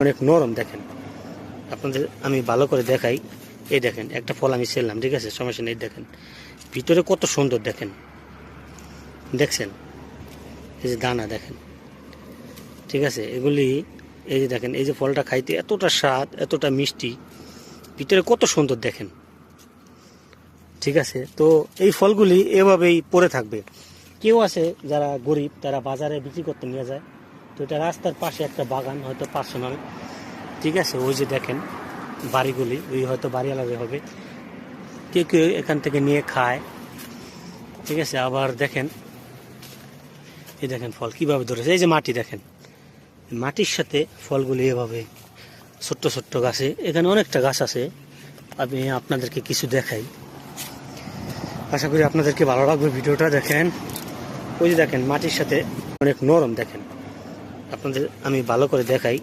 অনেক নরম দেখেন। আপনাদের আমি ভালো করে দেখাই। এই দেখেন একটা ফল আমি ছিলাম, ঠিক আছে, সমস্যা নেই। দেখেন ভিতরে কত সুন্দর দেখেন, দেখছেন এই যে দানা দেখেন, ঠিক আছে। এগুলি এই যে দেখেন, এই যে ফলটা খাইতে এতটা স্বাদ, এতটা মিষ্টি, ভিতরে কত সুন্দর দেখেন, ঠিক আছে। তো এই ফলগুলি এভাবেই পড়ে থাকবে। কেউ আছে যারা গরিব, তারা বাজারে বিক্রি করতে নিয়ে যায়। তো এটা রাস্তার পাশে একটা বাগান, হয়তো পার্সোনাল, ঠিক আছে। ওই যে দেখেন বাড়িগুলি, ওই হয়তো বাড়ি আলাদা হবে, কেউ কেউ এখান থেকে নিয়ে খায়, ঠিক আছে। আবার দেখেন এই দেখেন ফল কিভাবে ধরেছে, এই যে মাটি দেখেন, মাটির সাথে ফলগুলি এভাবে ছোট্ট ছোট্ট গাছে, এখানে অনেকটা গাছ আছে। আমি আপনাদেরকে কিছু দেখাই, আশা করি আপনাদেরকে ভালো লাগবে ভিডিওটা। দেখেন ওই যে দেখেন মাটির সাথে অনেক নরম দেখেন। আপনাদের আমি ভালো করে দেখাই।